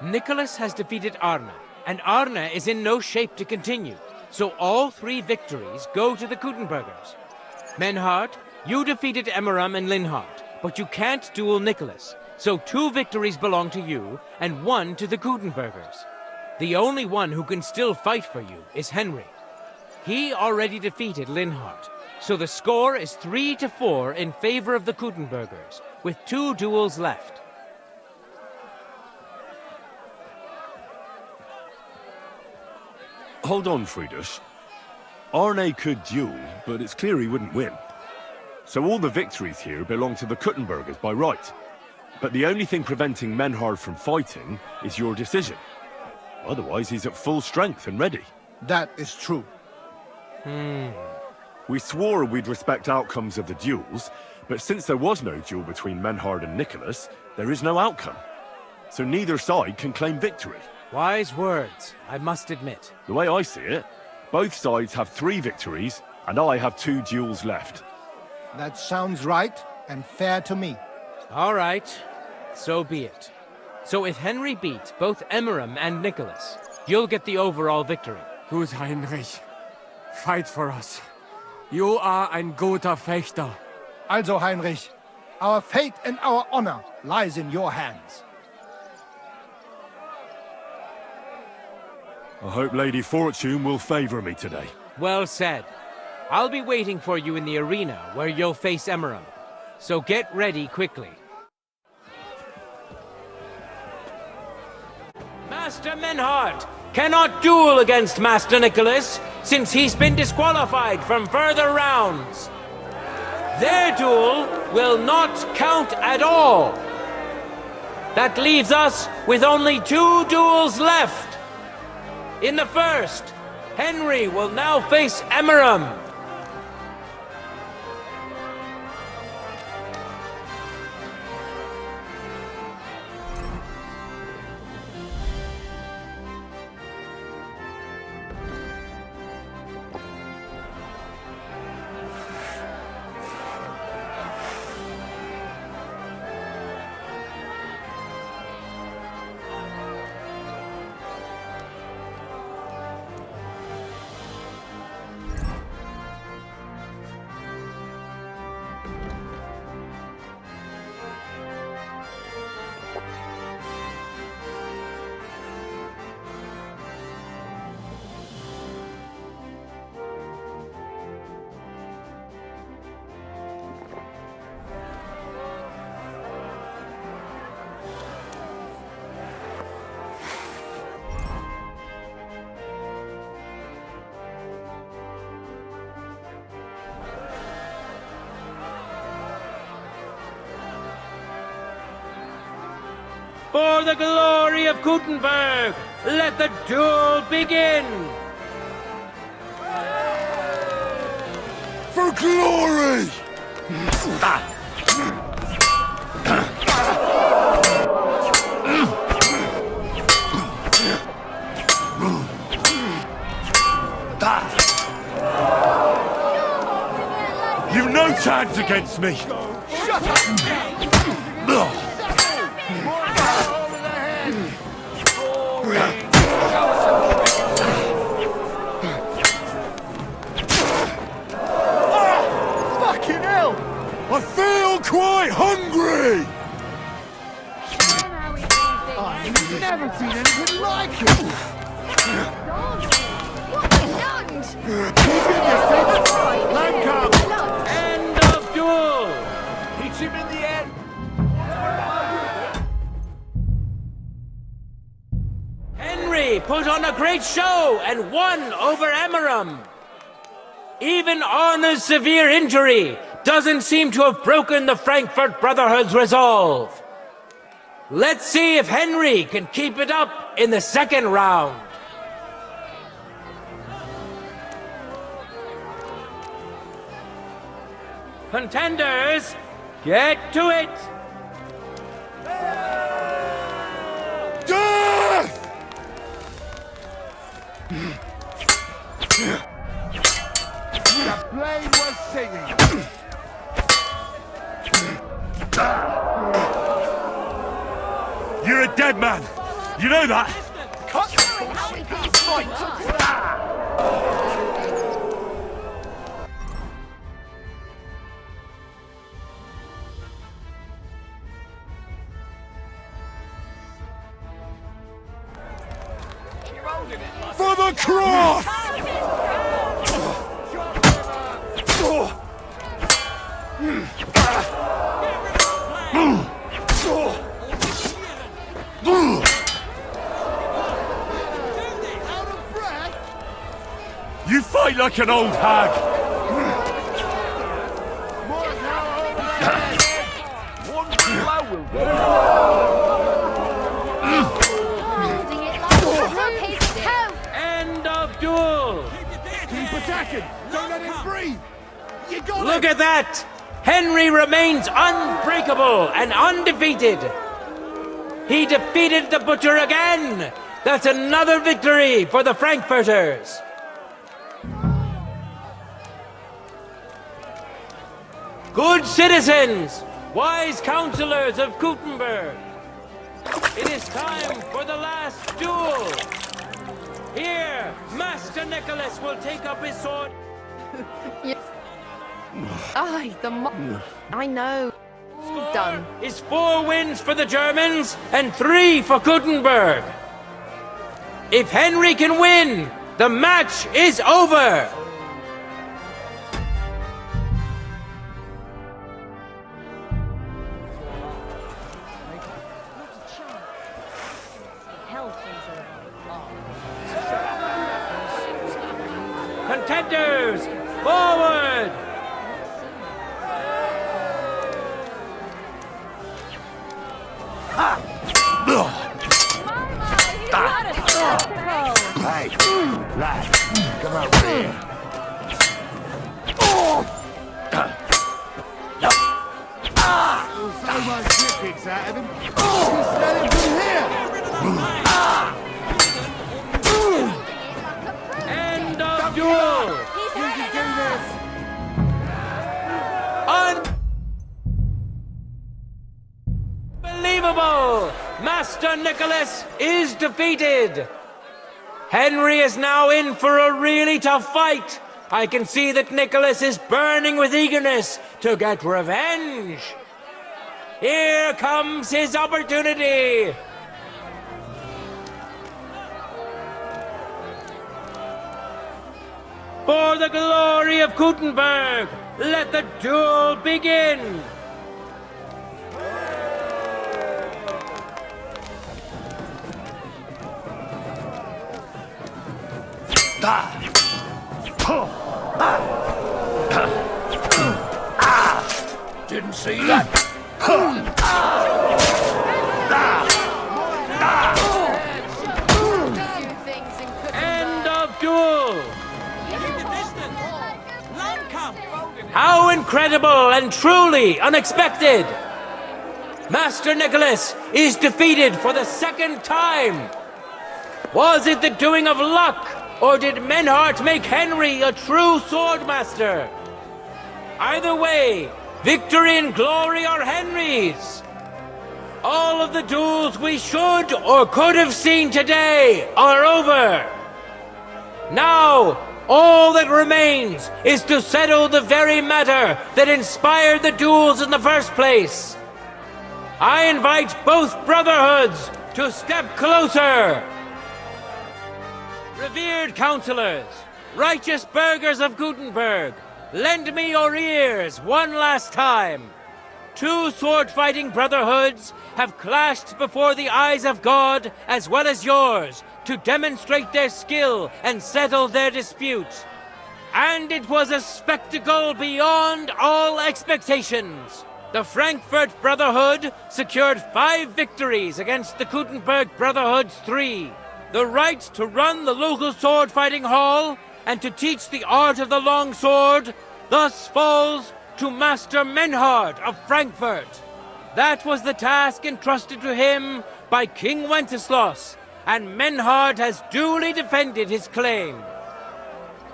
Nicholas has defeated Arne, and Arne is in no shape to continue. So all 3 victories go to the Kuttenbergers. Menhard, you defeated Emmeram and Linhard, but you can't duel Nicholas. So 2 victories belong to you, and 1 to the Kuttenbergers. The only one who can still fight for you is Henry. He already defeated Linhard, so the score is 3-4 in favor of the Kuttenbergers, with 2 duels left. Hold on, Friedrich. Arne could duel, but it's clear he wouldn't win. So all the victories here belong to the Kuttenbergers by right. But the only thing preventing Menhard from fighting is your decision. Otherwise, he's at full strength and ready. That is true. We swore we'd respect outcomes of the duels, but since there was no duel between Menhard and Nicholas, there is no outcome. So neither side can claim victory. Wise words, I must admit. The way I see it, both sides have 3 victories, and I have 2 duels left. That sounds right and fair to me. All right, so be it. So if Henry beats both Emmeram and Nicholas, you'll get the overall victory. Gut, Heinrich. Fight for us. You are ein guter Fechter. Also, Heinrich, our fate and our honor lies in your hands. I hope Lady Fortune will favor me today. Well said. I'll be waiting for you in the arena where you'll face Emmeram. So get ready quickly. Master Menhard cannot duel against Master Nicholas since he's been disqualified from further rounds. Their duel will not count at all. That leaves us with only 2 duels left. In the first, Henry will now face Emmeram. For the glory of Gutenberg, let the duel begin! For glory! You've no chance against me! Shut up! Fucking hell! I feel quite hungry! I've never seen anything like it! End of duel! Hit him in the end! Henry put on a great show and won over Emmeram. Even Arne's severe injury doesn't seem to have broken the Frankfurt Brotherhood's resolve. Let's see if Henry can keep it up in the second round. Contenders, get to it! Death! You're a dead man. You know that? For the cross! You fight like an old hag. End of duel! Keep attacking! Don't let him breathe! You got Look at that! Henry remains unbreakable and undefeated! He defeated the Butcher again! That's another victory for the Frankfurters! Good citizens! Wise counselors of Gutenberg! It is time for the last duel! Here, Master Nicholas will take up his sword. Aye, I know. Done. Is 4 wins for the Germans and 3 for Gutenberg. If Henry can win, the match is over. Contenders, forward! Hey, lad, come over here. so much kicks out of him. He's standing from here! End of duel! You can do this! Unbelievable! Master Nicholas is defeated! Henry is now in for a really tough fight. I can see that Nicholas is burning with eagerness to get revenge. Here comes his opportunity. For the glory of Gutenberg, let the duel begin. Didn't see that. End of duel. How incredible and truly unexpected! Master Nicholas is defeated for the second time. Was it the doing of luck? Or did Menhart make Henry a true swordmaster? Either way, victory and glory are Henry's. All of the duels we should or could have seen today are over. Now, all that remains is to settle the very matter that inspired the duels in the first place. I invite both brotherhoods to step closer. Revered counselors, righteous burghers of Gutenberg, lend me your ears one last time. 2 sword-fighting brotherhoods have clashed before the eyes of God as well as yours to demonstrate their skill and settle their dispute. And it was a spectacle beyond all expectations. The Frankfurt Brotherhood secured 5 victories against the Gutenberg Brotherhood's 3. The right to run the local sword-fighting hall and to teach the art of the long sword thus falls to Master Menhard of Frankfurt. That was the task entrusted to him by King Wenceslas, and Menhard has duly defended his claim.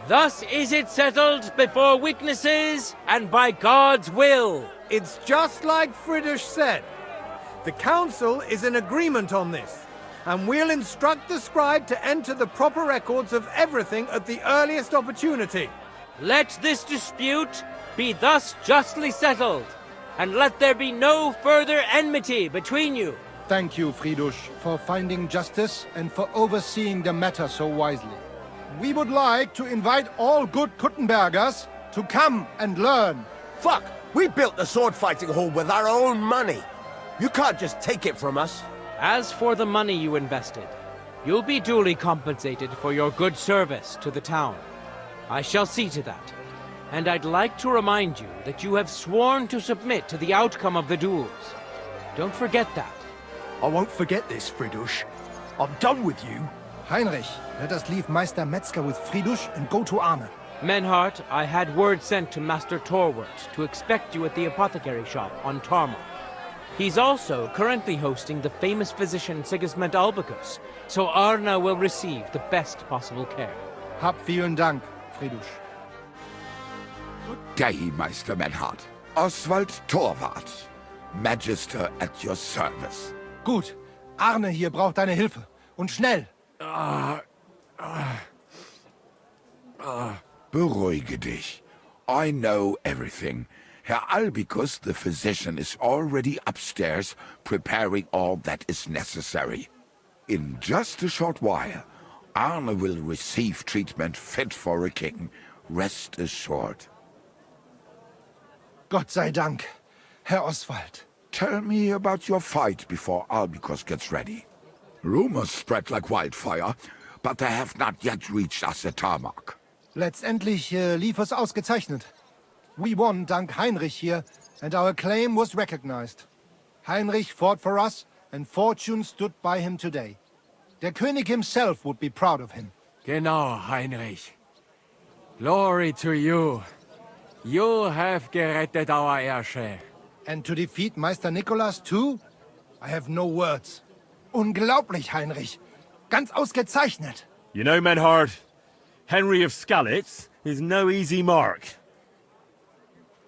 Thus is it settled before witnesses and by God's will. It's just like Friedrich said. The council is in agreement on this, and we'll instruct the scribe to enter the proper records of everything at the earliest opportunity. Let this dispute be thus justly settled, and let there be no further enmity between you. Thank you, Friedrich, for finding justice and for overseeing the matter so wisely. We would like to invite all good Kuttenbergers to come and learn. Fuck! We built the sword fighting hall with our own money. You can't just take it from us. As for the money you invested, you'll be duly compensated for your good service to the town. I shall see to that. And I'd like to remind you that you have sworn to submit to the outcome of the duels. Don't forget that. I won't forget this, Friedrich. I'm done with you. Heinrich, let us leave Meister Metzger with Friedrich and go to Arne. Menhart, I had word sent to Master Torwart to expect you at the apothecary shop on Tarmar. He's also currently hosting the famous physician Sigismund Albicus, so Arne will receive the best possible care. Hab vielen Dank, Friedrich. Good day, Meister Menhart. Oswald Torwart, Magister at your service. Gut. Arne hier braucht deine Hilfe. Und schnell. Beruhige dich. I know everything. Herr Albicus, the physician, is already upstairs preparing all that is necessary. In just a short while, Arne will receive treatment fit for a king. Rest assured. Gott sei Dank, Herr Oswald. Tell me about your fight before Albicus gets ready. Rumors spread like wildfire, but they have not yet reached us at Tarmac. Letztendlich lief es ausgezeichnet. We won dank Heinrich here, and our claim was recognized. Heinrich fought for us, and fortune stood by him today. Der König himself would be proud of him. Genau, Heinrich. Glory to you. You have gerettet our Ersche. And to defeat Meister Nicholas too? I have no words. Unglaublich, Heinrich. Ganz ausgezeichnet. You know, Menhard, Henry of Skalitz is no easy mark.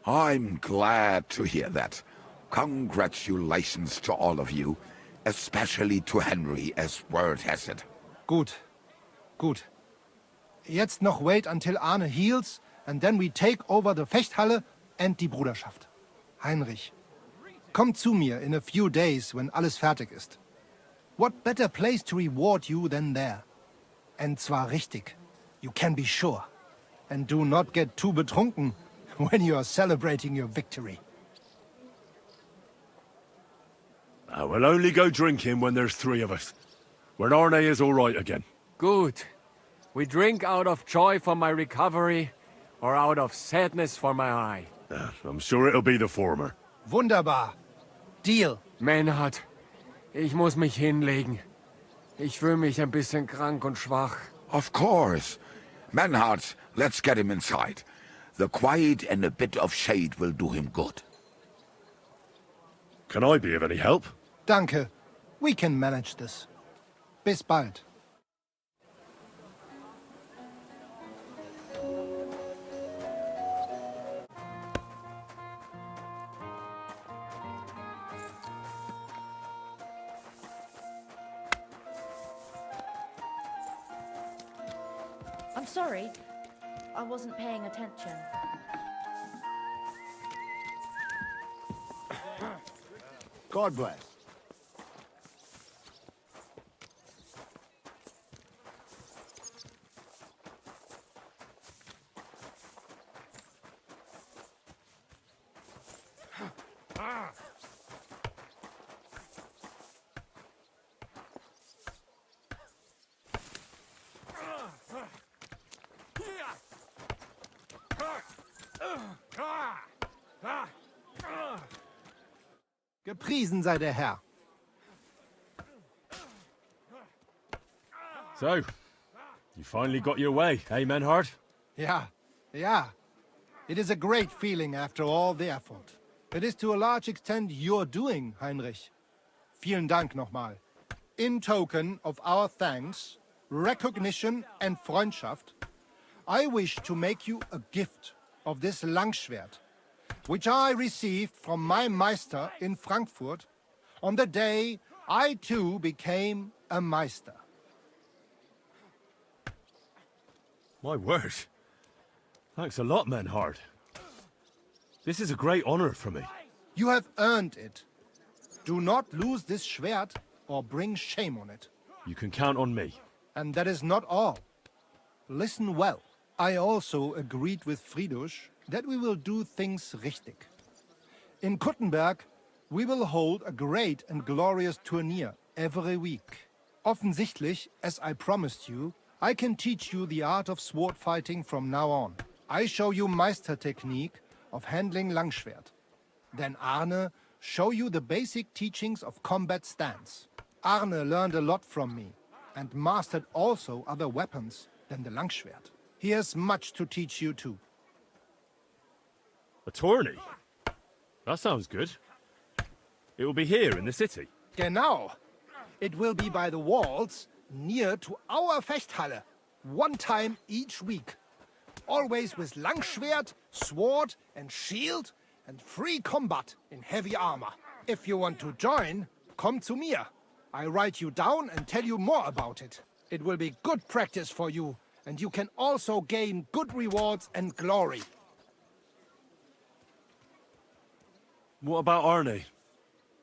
I'm glad to hear that. Congratulations to all of you, especially to Henry, as word has it. Gut. Gut. Jetzt noch wait until Arne heals, and then we take over the Fechthalle and die Bruderschaft. Heinrich, komm zu mir in a few days when alles fertig ist. What better place to reward you than there? And zwar richtig. You can be sure. And do not get too betrunken when you are celebrating your victory. We'll only go drinking when there's three of us. When Arne is all right again. Good. We drink out of joy for my recovery, or out of sadness for my eye. I'm sure it'll be the former. Wunderbar. Deal. Menhard, ich muss mich hinlegen. Ich fühle mich ein bisschen krank und schwach. Of course. Menhard, let's get him inside. The quiet and a bit of shade will do him good. Can I be of any help? Danke. We can manage this. Bis bald. I'm sorry. I wasn't paying attention. God bless. Gepriesen sei der Herr. So, you finally got your way, eh, Menhard? Yeah. It is a great feeling after all the effort. It is to a large extent your doing, Heinrich. Vielen Dank nochmal. In token of our thanks, recognition and Freundschaft, I wish to make you a gift of this Langschwert, which I received from my Meister in Frankfurt on the day I too became a Meister. My word. Thanks a lot, Menhard. This is a great honor for me. You have earned it. Do not lose this Schwert or bring shame on it. You can count on me. And that is not all. Listen well. I also agreed with Friedrich that we will do things richtig. In Kuttenberg, we will hold a great and glorious tourney every week. Offensichtlich, as I promised you, I can teach you the art of sword fighting from now on. I show you Meister technique of handling Langschwert. Then Arne show you the basic teachings of combat stance. Arne learned a lot from me and mastered also other weapons than the Langschwert. He has much to teach you too. A tourney? That sounds good. It will be here in the city. Genau. It will be by the walls near to our Fechthalle, one time each week. Always with Langschwert, sword and shield and free combat in heavy armor. If you want to join, come to mir. I write you down and tell you more about it. It will be good practice for you, and you can also gain good rewards and glory. What about Arne?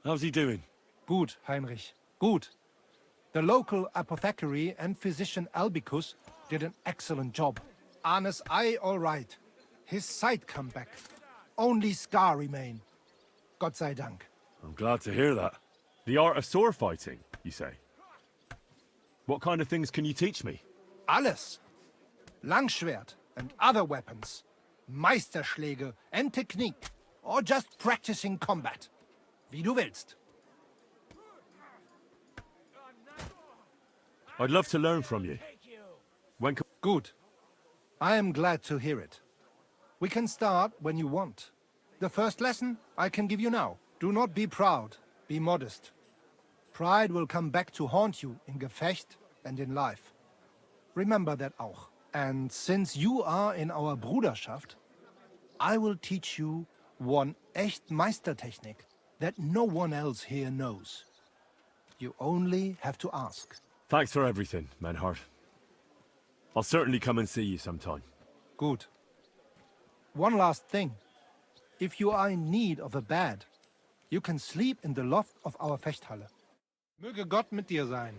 How's he doing? Gut, Heinrich. Gut. The local apothecary and physician Albicus did an excellent job. Arne's eye all right. His sight come back. Only scar remain. Gott sei Dank. I'm glad to hear that. The art of sword fighting, you say? What kind of things can you teach me? Alles. Langschwert and other weapons. Meisterschläge and technique. Or just practicing combat. Wie du willst. I'd love to learn from you. When can... Good. I am glad to hear it. We can start when you want. The first lesson I can give you now. Do not be proud. Be modest. Pride will come back to haunt you in Gefecht and in life. Remember that auch. And since you are in our Bruderschaft, I will teach you one echt Meistertechnik that no one else here knows. You only have to ask. Thanks for everything, Menhard. I'll certainly come and see you sometime. Good. One last thing. If you are in need of a bed, you can sleep in the loft of our Fechthalle. Möge Gott mit dir sein.